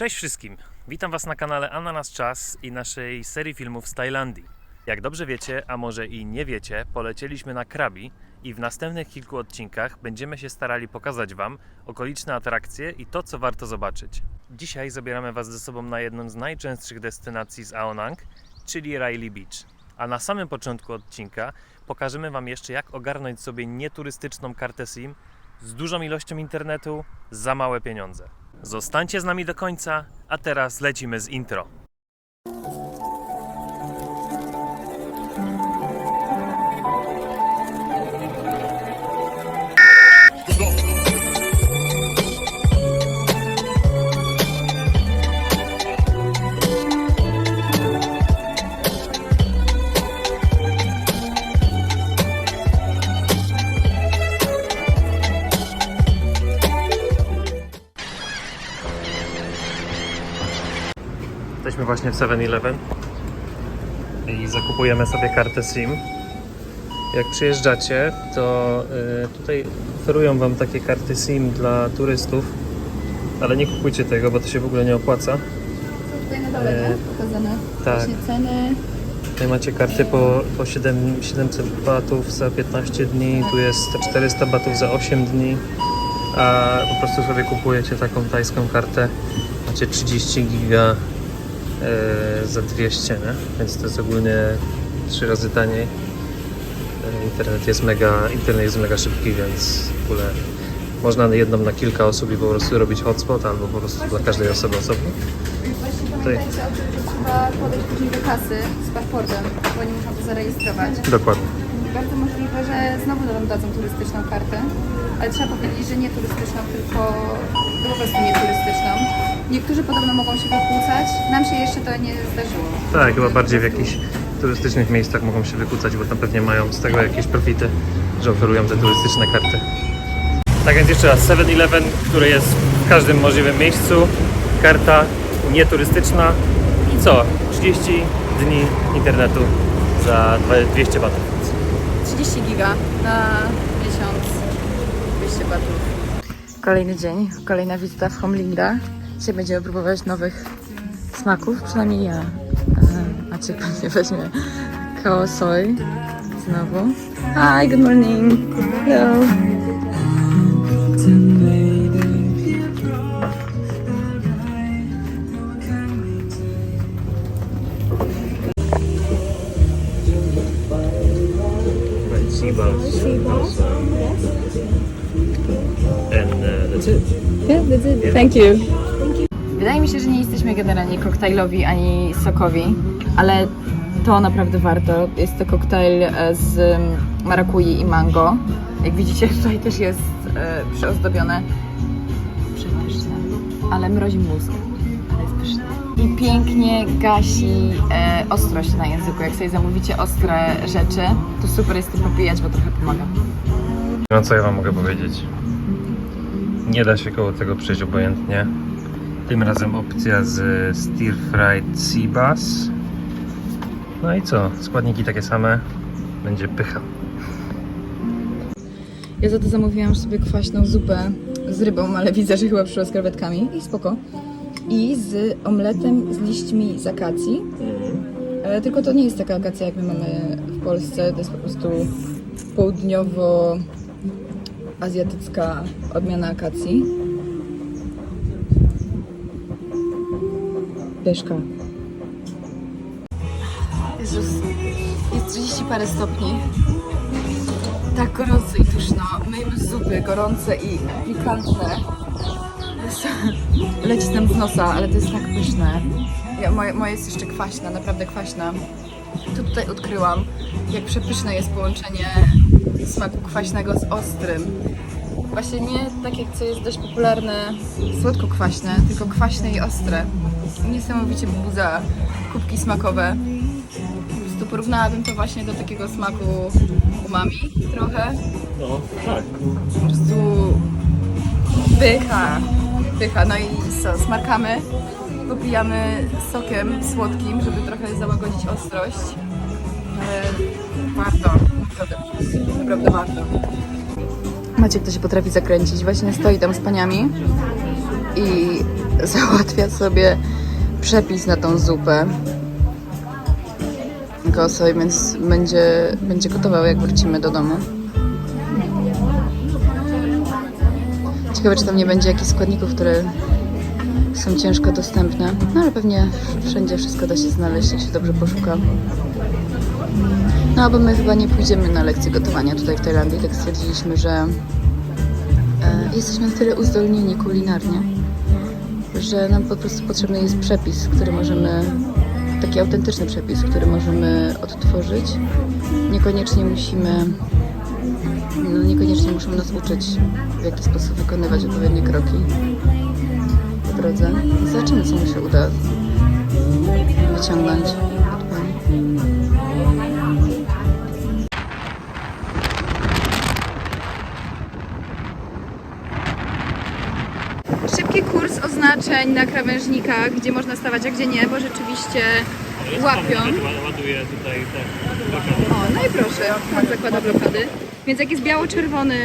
Cześć wszystkim! Witam Was na kanale Ananas Czas i naszej serii filmów z Tajlandii. Jak dobrze wiecie, a może i nie wiecie, polecieliśmy na Krabi i w następnych kilku odcinkach będziemy się starali pokazać Wam okoliczne atrakcje i to, co warto zobaczyć. Dzisiaj zabieramy Was ze sobą na jedną z najczęstszych destynacji z Aonang, czyli Railly Beach. A na samym początku odcinka pokażemy Wam jeszcze, jak ogarnąć sobie nieturystyczną kartę SIM z dużą ilością internetu za małe pieniądze. Zostańcie z nami do końca, a teraz lecimy z intro. Jesteśmy właśnie w 7-Eleven i zakupujemy sobie kartę SIM. Jak przyjeżdżacie, to tutaj oferują Wam takie karty SIM dla turystów, ale nie kupujcie tego, bo to się w ogóle nie opłaca. Są tutaj na dole, pokazane tak. właśnie ceny. Tutaj macie karty po 700 batów za 15 dni, tu jest 400 batów za 8 dni, a po prostu sobie kupujecie taką tajską kartę, macie 30 giga za 200, nie? Więc to jest ogólnie 3 razy taniej. Internet jest mega szybki, więc w ogóle można jedną na kilka osób i po prostu robić hotspot, albo po prostu dla każdej osoby osobno. Właśnie pamiętajcie o tym, że trzeba podejść później do kasy z paszportem, bo oni muszą to zarejestrować. Dokładnie. Bardzo możliwe, że znowu nam dadzą turystyczną kartę, ale trzeba powiedzieć, że nie turystyczną, tylko po prostu nieturystyczną. Niektórzy podobno mogą się wykłócać, nam się jeszcze to nie zdarzyło. Tak, chyba bardziej w jakichś turystycznych miejscach mogą się wykłócać, bo tam pewnie mają z tego jakieś profity, że oferują te turystyczne karty. Tak więc jeszcze raz, 7-Eleven, który jest w każdym możliwym miejscu, karta nieturystyczna i co? 30 dni internetu za 200 batów. 30 giga na miesiąc, 200 batów. Kolejny dzień, kolejna wizyta w Homlinda. Dzisiaj będziemy próbować nowych smaków, przynajmniej ja. Maciek pewnie weźmie khao soi znowu. Hi, good morning. Hello. Sea balls. And that's it. Yeah, that's it. Thank you. Wydaje mi się, że nie jesteśmy generalnie koktajlowi ani sokowi, ale to naprawdę warto. Jest to koktajl z marakui i mango. Jak widzicie, tutaj też jest przyozdobione. Przepyszne, ale mrozi mózg. Ale jest pyszne. I pięknie gasi ostrość na języku. Jak sobie zamówicie ostre rzeczy, to super jest tym popijać, bo trochę pomaga. No co ja Wam mogę powiedzieć? Nie da się koło tego przejść obojętnie. Tym razem opcja z stir fried sea bass. No i co? Składniki takie same. Będzie pycha. Ja za to zamówiłam sobie kwaśną zupę z rybą, ale widzę, że chyba przyszła z krewetkami i spoko. I z omletem z liśćmi z akacji. Tylko to nie jest taka akacja, jak my mamy w Polsce. To jest po prostu południowo-azjatycka odmiana akacji. Pyszka. Jezus, jest 30 parę stopni. Tak gorąco i duszno. Myjemy zupy gorące i pikantne. Leci nam z nosa, ale to jest tak pyszne. Moje jest jeszcze kwaśna, naprawdę kwaśna. To tutaj odkryłam, jak przepyszne jest połączenie smaku kwaśnego z ostrym. Właśnie nie tak jak co jest dość popularne, słodko-kwaśne, tylko kwaśne i ostre. Niesamowicie wzbudza kubki smakowe. Po prostu porównałabym to właśnie do takiego smaku umami trochę. No, tak. Po prostu pycha. No i co, smarkamy, popijamy sokiem słodkim, żeby trochę załagodzić ostrość. Ale warto, naprawdę warto. Maciek to się potrafi zakręcić. Właśnie stoi tam z paniami i załatwia sobie przepis na tą zupę. Sobie, więc będzie gotował, jak wrócimy do domu. Ciekawe, czy tam nie będzie jakichś składników, które są ciężko dostępne. No ale pewnie wszędzie wszystko da się znaleźć, jak się dobrze poszuka. No, bo my chyba nie pójdziemy na lekcję gotowania tutaj w Tajlandii. Tak stwierdziliśmy, że jesteśmy na tyle uzdolnieni kulinarnie, że nam po prostu potrzebny jest przepis, który możemy, taki autentyczny przepis, który możemy odtworzyć. Niekoniecznie muszą nas uczyć, w jaki sposób wykonywać odpowiednie kroki po drodze. Zobaczymy, co mu się uda wyciągnąć od pani. Szybki kurs oznaczeń na krawężnikach, gdzie można stawać, a gdzie nie, bo rzeczywiście łapią. Ładuje tutaj te blokady. O, no i proszę, pan zakłada blokady. Więc jak jest biało-czerwony...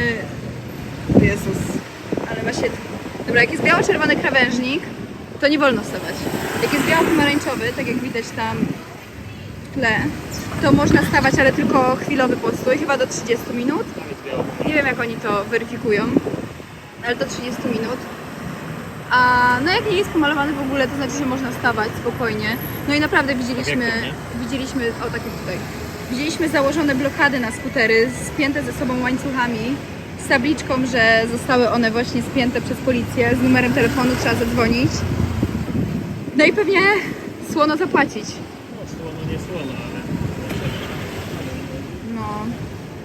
Jezus, ale ma się... Dobra, jak jest biało-czerwony krawężnik, to nie wolno wstawać. Jak jest biało-pomarańczowy, tak jak widać tam w tle, to można stawać, ale tylko chwilowy postój, chyba do 30 minut. Nie wiem, jak oni to weryfikują, ale do 30 minut. A no jak nie jest pomalowany w ogóle, to znaczy, że można stawać spokojnie. No i naprawdę widzieliśmy, o tak jak tutaj, widzieliśmy założone blokady na skutery, spięte ze sobą łańcuchami, z tabliczką, że zostały one właśnie spięte przez policję, z numerem telefonu trzeba zadzwonić. No i pewnie słono zapłacić. No, słono nie słono, ale... No,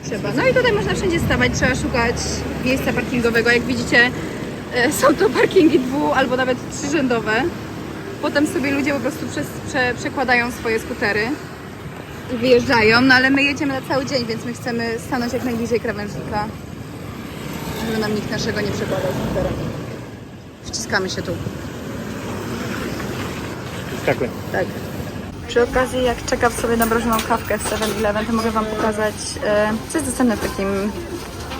trzeba. No i tutaj można wszędzie stawać, trzeba szukać miejsca parkingowego. Jak widzicie, są to parkingi albo nawet trzyrzędowe. Potem sobie ludzie po prostu przekładają swoje skutery i wyjeżdżają, no ale my jedziemy na cały dzień, więc my chcemy stanąć jak najbliżej krawężnika, żeby nam nikt naszego nie przekładał skutera. Wciskamy się tu. Skakuj. Tak. Przy okazji, jak czekam sobie na mrożoną kawkę w 7-Eleven, to mogę Wam pokazać, co jest dostępne w takim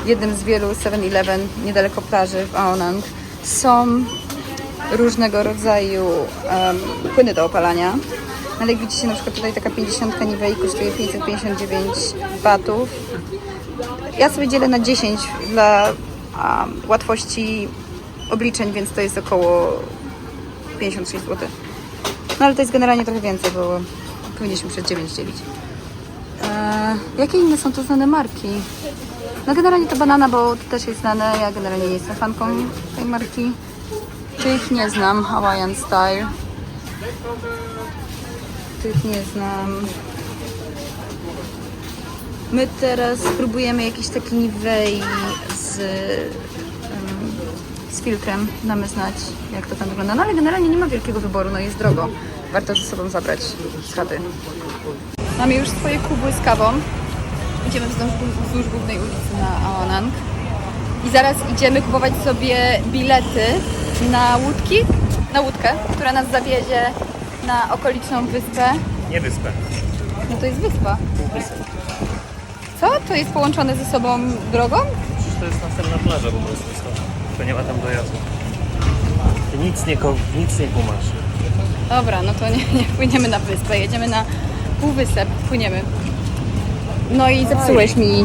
jednym z wielu 7-Eleven niedaleko plaży w Aonang. Są różnego rodzaju płyny do opalania. Ale jak widzicie, na przykład tutaj taka 50 Nivei kosztuje 559 batów. Ja sobie dzielę na 10 dla łatwości obliczeń, więc to jest około 56 zł. No ale to jest generalnie trochę więcej, bo powinniśmy przez 9 dzielić. Jakie inne są to znane marki? No generalnie to Banana, bo to też jest znane. Ja generalnie nie jestem fanką tej marki. Tych nie znam. Hawaiian Style. Tych nie znam. My teraz spróbujemy jakiś taki Nivei z filtrem. Damy znać, jak to tam wygląda. No ale generalnie nie ma wielkiego wyboru, no jest drogo. Warto ze sobą zabrać z chaty. Mamy już swoje kubły z kawą. Idziemy wzdłuż głównej ulicy na Aonang. I zaraz idziemy kupować sobie bilety na łódkę, która nas zawiezie na okoliczną wyspę. Nie wyspę. No to jest wyspa. Co? To jest połączone ze sobą drogą? Przecież to jest następna plaża po prostu stąd. To nie ma tam dojazdu. Ty nic nie kumasz. Dobra, no to nie płyniemy na wyspę, jedziemy na półwysep, płyniemy. No i zepsułeś mi.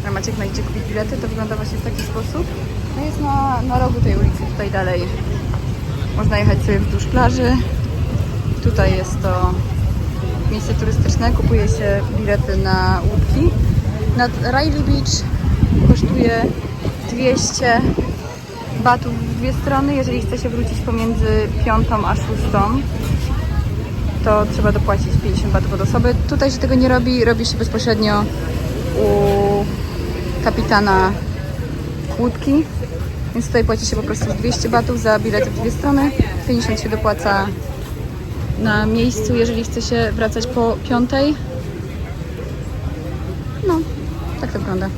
A Maciek ma idzie kupić bilety, to wygląda właśnie w taki sposób. No jest na rogu tej ulicy, tutaj dalej. Można jechać sobie wzdłuż plaży. Tutaj jest to miejsce turystyczne, kupuje się bilety na łódki. Na Railay Beach kosztuje 200 batów w dwie strony. Jeżeli chce się wrócić pomiędzy 5 a 6, to trzeba dopłacić 50 batów od osoby. Tutaj się tego nie robi, robi się bezpośrednio u kapitana łódki. Więc tutaj płaci się po prostu 200 batów za bilety w dwie strony. 50 się dopłaca na miejscu, jeżeli chce się wracać po 5. No, tak to wygląda.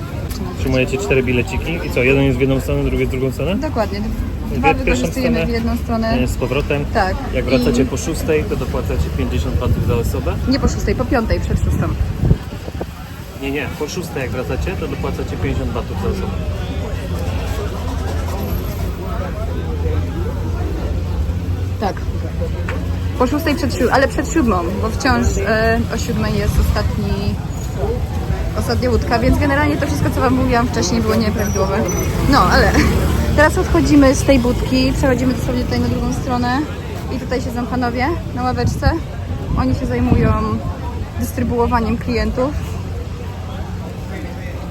Przyjmujecie 4 bileciki i co? Jeden jest w jedną stronę, drugi w drugą stronę? Dokładnie. Dwa wykorzystujemy w jedną stronę. Z powrotem. Tak. Jak wracacie po 6, to dopłacacie 50 batów za osobę? Nie po 6, po 5 przed 6. Nie. Po 6 jak wracacie, to dopłacacie 50 batów za osobę. Tak. Po 6 ale przed 7, bo wciąż o 7 jest ostatnia łódka, więc generalnie to wszystko, co wam mówiłam wcześniej, było nieprawidłowe. No, ale teraz odchodzimy z tej budki, przechodzimy dosłownie tutaj na drugą stronę i tutaj siedzą panowie na ławeczce. Oni się zajmują dystrybuowaniem klientów.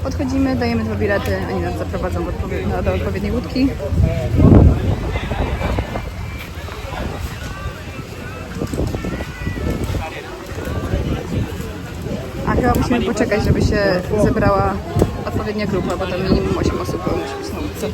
Odchodzimy, dajemy 2 bilety, oni nas zaprowadzą do odpowiedniej łódki. A chyba musimy poczekać, żeby się zebrała odpowiednia grupa, bo to minimum 8 osób musi być na łódce.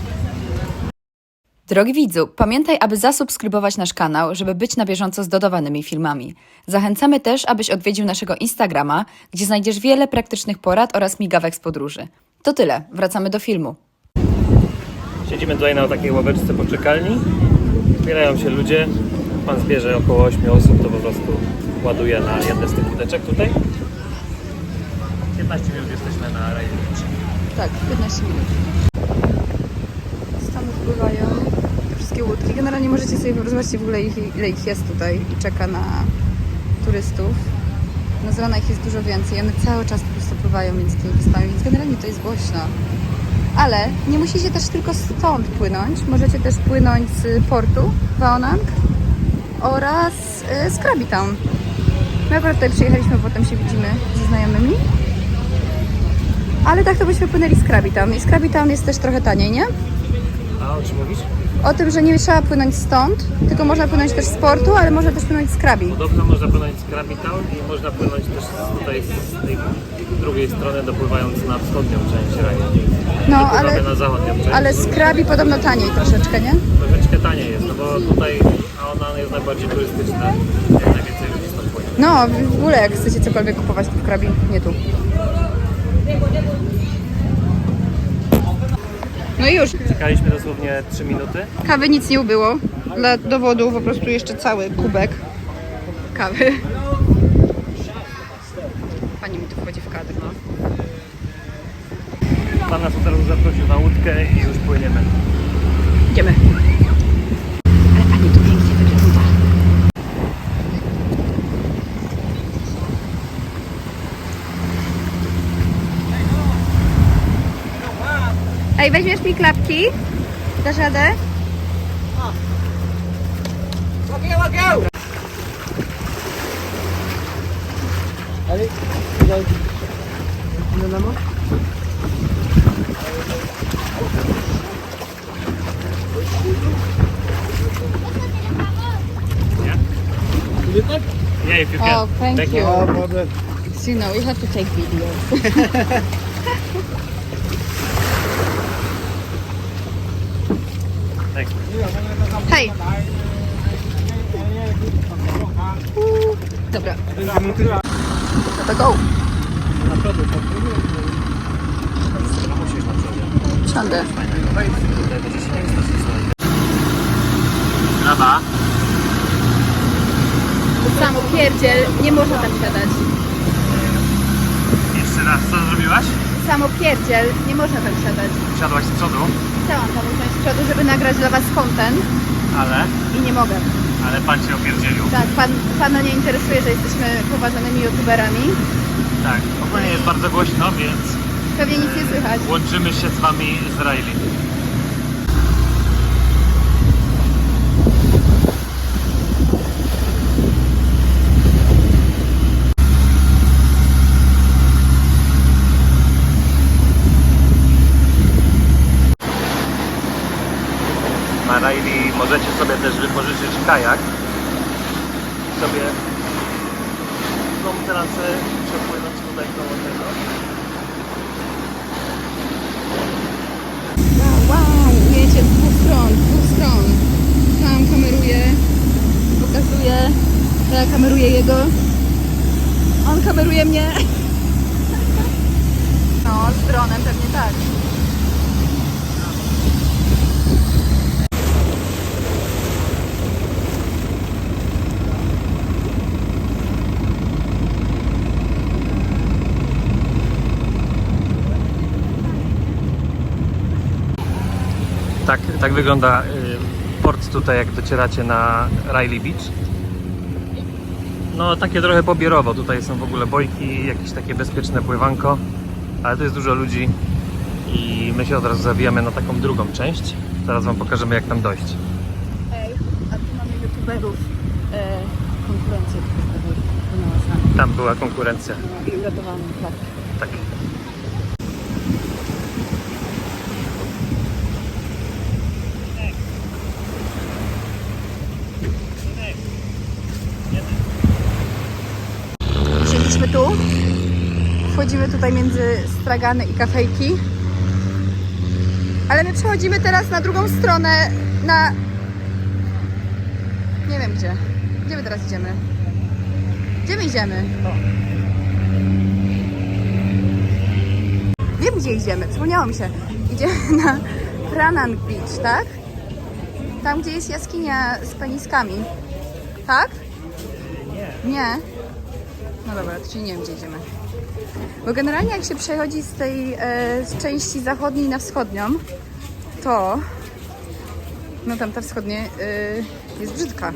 Drogi widzu, pamiętaj, aby zasubskrybować nasz kanał, żeby być na bieżąco z dodawanymi filmami. Zachęcamy też, abyś odwiedził naszego Instagrama, gdzie znajdziesz wiele praktycznych porad oraz migawek z podróży. To tyle, wracamy do filmu. Siedzimy tutaj na takiej ławeczce poczekalni. Zbierają się ludzie. Pan zbierze około 8 osób, to po prostu ładuje na jedne z tych budeczek tutaj. 15 minut jesteśmy na rajdzie. Tak, 15 minut. Stąd wpływają te wszystkie łódki. Generalnie możecie sobie zobaczyć w ogóle ile ich jest tutaj i czeka na turystów. No z rana ich jest dużo więcej, one cały czas po prostu pływają między tymi wyspami, więc generalnie to jest głośno. Ale nie musicie też tylko stąd płynąć, możecie też płynąć z portu Waonang oraz z Krabi Town. My akurat tutaj przyjechaliśmy, potem się widzimy ze znajomymi. Ale tak to byśmy płynęli z Krabi Town. I z Krabi Town jest też trochę taniej, nie? A o czym mówisz? O tym, że nie trzeba płynąć stąd, tylko można płynąć też z portu, ale można też płynąć z Krabi. Podobno można płynąć z Krabi Town i można płynąć też tutaj z tej drugiej strony, dopływając na wschodnią część raju. No, Dopływamy na zachodnią część. ale z Krabi podobno taniej troszeczkę, nie? Troszeczkę taniej jest, no bo tutaj ona jest najbardziej turystyczna, jak najwięcej ludzi stąd płynie. No, w ogóle jak chcecie cokolwiek kupować, to w Krabi, nie tu. No i już. Czekaliśmy dosłownie 3 minuty. Kawy nic nie ubyło. Dla dowodu po prostu jeszcze cały kubek kawy. Pani mi tu wchodzi w kadr, no. Pan nas od razu zaprosił na łódkę i już płyniemy. Idziemy. Ale pani tu pięknie wygląda. Ej, weźmiesz mi klapki? Dasz radę? Yeah, if you can. Oh, thank you. No problem. So, you know, we have to take videos. Thanks. Hej! Dobra. No to go. Musisz na przodzie. Siądę. Tutaj będzie się nie stosować. Brawa. To samo pierdziel, nie można tam siadać. Jeszcze raz, co zrobiłaś? Samo pierdziel, nie można tam siadać. Siadłaś z przodu, Chciałam tam usiąść z przodu, żeby nagrać dla was content i nie mogę. ale pan się opierdzielił. Tak, pana nie interesuje, że jesteśmy poważanymi youtuberami. Tak, ogólnie jest bardzo głośno, więc Pewnie nic nie słychać. łączymy się z wami z Riley. Na Riley możecie sobie też wypożyczyć kajak. Sobie tą trasę przepłynąć tutaj koło tego. Wow, wiecie, z dwóch stron. Sam kameruje, pokazuje, ja kameruję jego, on kameruje mnie. No, z dronem pewnie tak. Tak wygląda port tutaj, jak docieracie na Riley Beach. No takie trochę pobierowo, tutaj są w ogóle bojki, jakieś takie bezpieczne pływanko, ale tu jest dużo ludzi i my się od razu zawijamy na taką drugą część. Zaraz wam pokażemy, jak tam dojść. Hej, a tu mamy youtuberów, konkurencję youtuberów. Tam była konkurencja. I uratowałam klatkę. Tak. Siedliśmy tu, wchodzimy tutaj między stragany i kafejki, ale my przechodzimy teraz na drugą stronę, na... nie wiem gdzie. Gdzie my teraz idziemy? Gdzie my idziemy? Wiem gdzie idziemy, przypomniało mi się. Idziemy na Pranang Beach, tak? Tam gdzie jest jaskinia z peniskami. Tak? Nie. No dobra, to czyli nie wiem gdzie idziemy. Bo generalnie jak się przechodzi z tej z części zachodniej na wschodnią, to no tam ta wschodnia jest brzydka.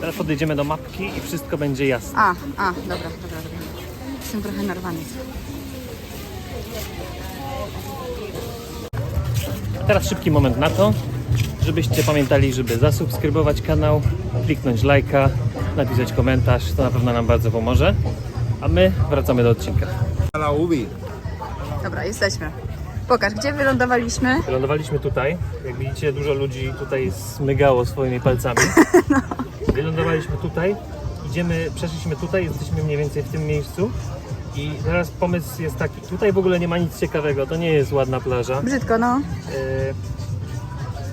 Teraz podejdziemy do mapki i wszystko będzie jasne. Dobra. Jestem trochę narwany. A teraz szybki moment na to, żebyście pamiętali, żeby zasubskrybować kanał, kliknąć lajka, napisać komentarz, to na pewno nam bardzo pomoże. A my wracamy do odcinka. Dobra, jesteśmy. Pokaż, gdzie wylądowaliśmy? Wylądowaliśmy tutaj. Jak widzicie, dużo ludzi tutaj smygało swoimi palcami. Wylądowaliśmy tutaj. Przeszliśmy tutaj, jesteśmy mniej więcej w tym miejscu. I teraz pomysł jest taki, tutaj w ogóle nie ma nic ciekawego, to nie jest ładna plaża. Brzydko, no.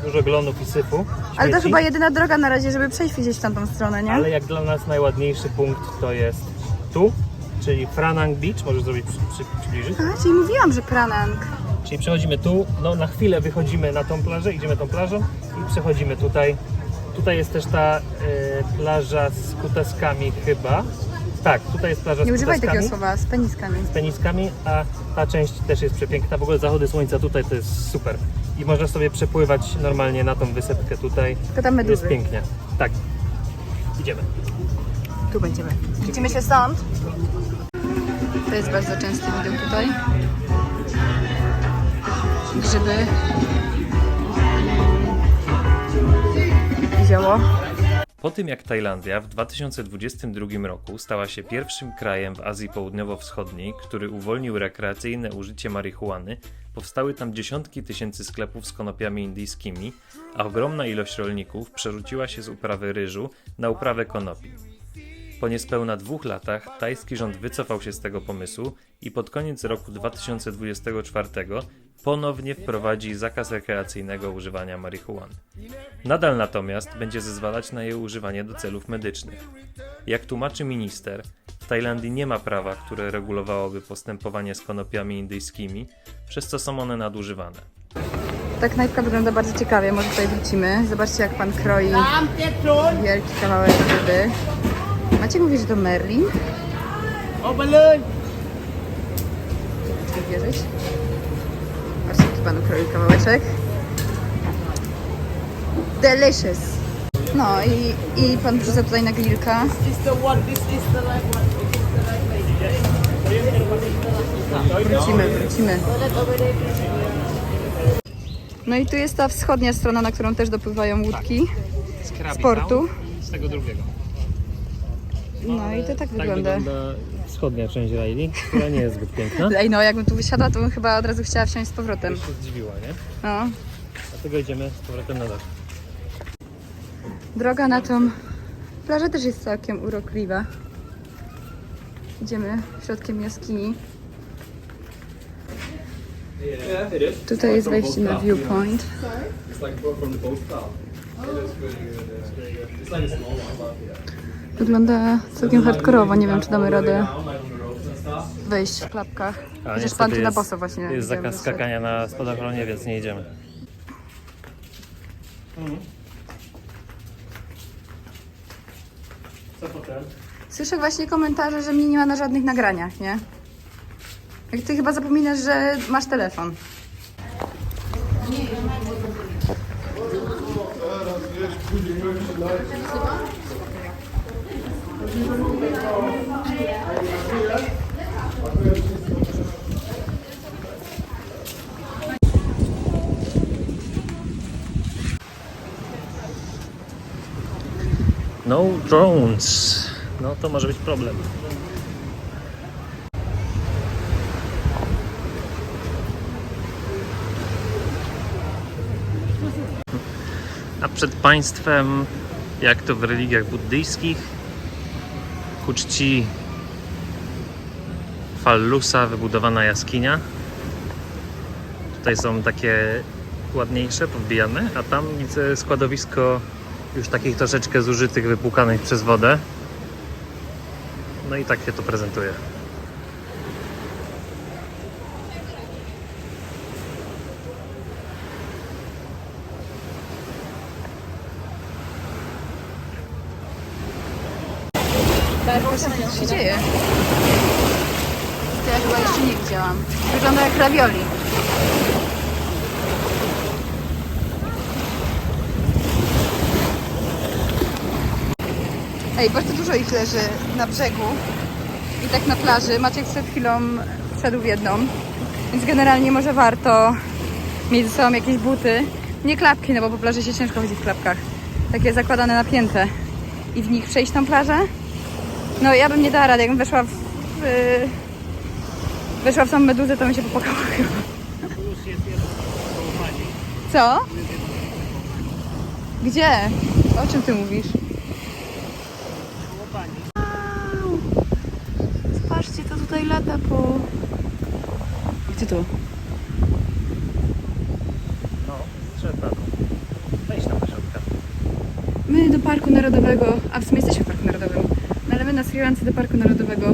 Dużo glonów i syfu. Ale to śmieci. chyba jedyna droga na razie, żeby przejść gdzieś w tamtą stronę, nie? Ale jak dla nas najładniejszy punkt to jest tu, czyli Pranang Beach. Możesz zrobić przybliżyć. A, czyli mówiłam, że Pranang. Czyli przechodzimy tu, no na chwilę wychodzimy na tą plażę, idziemy tą plażą i przechodzimy tutaj. Tutaj jest też ta plaża z kutaskami chyba. Tak, tutaj jest plaża Nie z używaj kutaskami, takiego słowa, z peniskami. z peniskami, a ta część też jest przepiękna. W ogóle zachody słońca tutaj to jest super. I można sobie przepływać normalnie na tą wysepkę tutaj. Tylko tam Jest meduzy. pięknie. Tak. Idziemy. Tu będziemy. Widzimy się stąd. To jest bardzo częsty widok tutaj. Grzyby. Zioło. Po tym jak Tajlandia w 2022 roku stała się pierwszym krajem w Azji Południowo-Wschodniej, który uwolnił rekreacyjne użycie marihuany, powstały tam dziesiątki tysięcy sklepów z konopiami indyjskimi, a ogromna ilość rolników przerzuciła się z uprawy ryżu na uprawę konopi. Po niespełna 2 latach tajski rząd wycofał się z tego pomysłu i pod koniec roku 2024 ponownie wprowadzi zakaz rekreacyjnego używania marihuany. Nadal natomiast będzie zezwalać na jej używanie do celów medycznych. Jak tłumaczy minister, w Tajlandii nie ma prawa, które regulowałoby postępowanie z konopiami indyjskimi, przez co są one nadużywane. Ta knajpka wygląda bardzo ciekawie, może tutaj wrócimy. Zobaczcie jak pan kroi wielki kawałek ryby. Maciek mówi, że to Merlin. Chcesz wierzyć? Patrzcie jaki pan kroi kawałeczek. Delicious! No i pan wrzuca tutaj na grillka. Wrócimy. No i tu jest ta wschodnia strona, na którą też dopływają łódki z portu. Z tego drugiego. No i to tak wygląda. Wschodnia część Riley, która nie jest zbyt piękna. Ej, no jakbym tu wysiadła, to bym chyba od razu chciała wsiąść z powrotem. Już się zdziwiła, nie? No. Dlatego idziemy z powrotem na dach. Droga na tą plażę też jest całkiem urokliwa. Idziemy środkiem jaskini. Tutaj jest wejście na viewpoint. Wygląda całkiem hardkorowo, nie wiem czy damy radę wejść w klapkach. Chociaż pan tu na boso właśnie. Jest widziałem, zakaz że szedł. skakania na spadochronie, więc nie idziemy. Co potem? Słyszę właśnie komentarze, że mnie nie ma na żadnych nagraniach, nie? Jak ty chyba zapominasz, że masz telefon. No drones. No to może być problem. A przed państwem, jak to w religiach buddyjskich, ku czci Fallusa wybudowana jaskinia. Tutaj są takie ładniejsze, podbijane, a tam widzę składowisko już takich troszeczkę zużytych, wypłukanych przez wodę. No i tak się to prezentuje. Co się dzieje? To ja chyba jeszcze nie widziałam. Wygląda jak ravioli. Ej, bardzo dużo ich leży na brzegu i tak na plaży. Maciek przed chwilą wszedł w jedną, więc generalnie może warto mieć ze sobą jakieś buty. Nie klapki, no bo po plaży się ciężko chodzi w klapkach. Takie zakładane, napięte. I w nich przejść tą plażę? No ja bym nie dała rady, jakbym weszła w samą meduzę, to bym się popłakała chyba. Co? Gdzie? O czym ty mówisz? Wow. Zobaczcie, to tutaj lata po... Gdzie to? No, trzeba wejść na środka. My do Parku Narodowego, a w sumie jesteśmy w Parku Narodowym, no ale my na Sri Lance do Parku Narodowego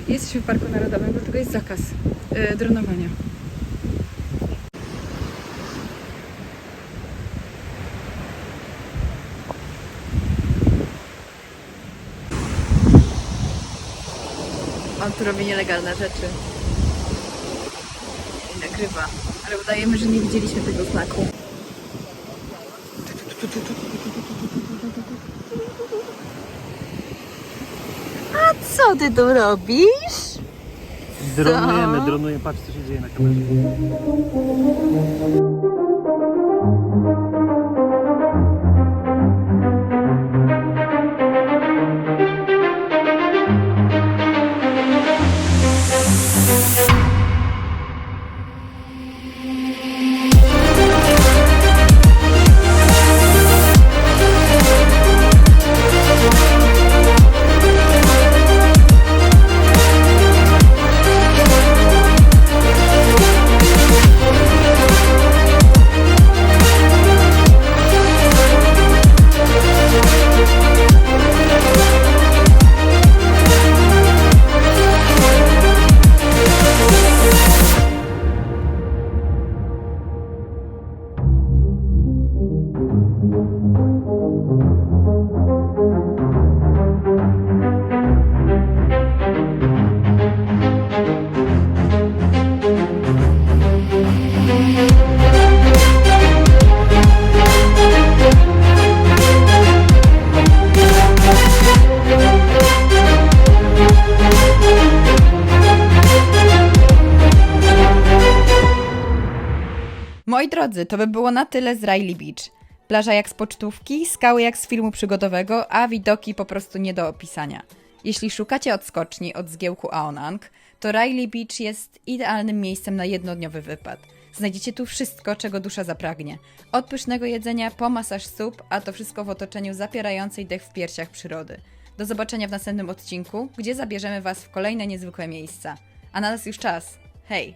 jesteśmy w Parku Narodowym, bo tylko jest zakaz dronowania. On tu robi nielegalne rzeczy i nagrywa, ale udajemy, że nie widzieliśmy tego znaku. A co ty tu robisz? Dronujemy, patrz co się dzieje na kamerze. Moi drodzy, to by było na tyle z Riley Beach. Plaża jak z pocztówki, skały jak z filmu przygodowego, a widoki po prostu nie do opisania. Jeśli szukacie odskoczni od zgiełku Aonang, to Riley Beach jest idealnym miejscem na jednodniowy wypad. Znajdziecie tu wszystko, czego dusza zapragnie. Od pysznego jedzenia po masaż stóp, a to wszystko w otoczeniu zapierającej dech w piersiach przyrody. Do zobaczenia w następnym odcinku, gdzie zabierzemy Was w kolejne niezwykłe miejsca. A na nas już czas. Hej!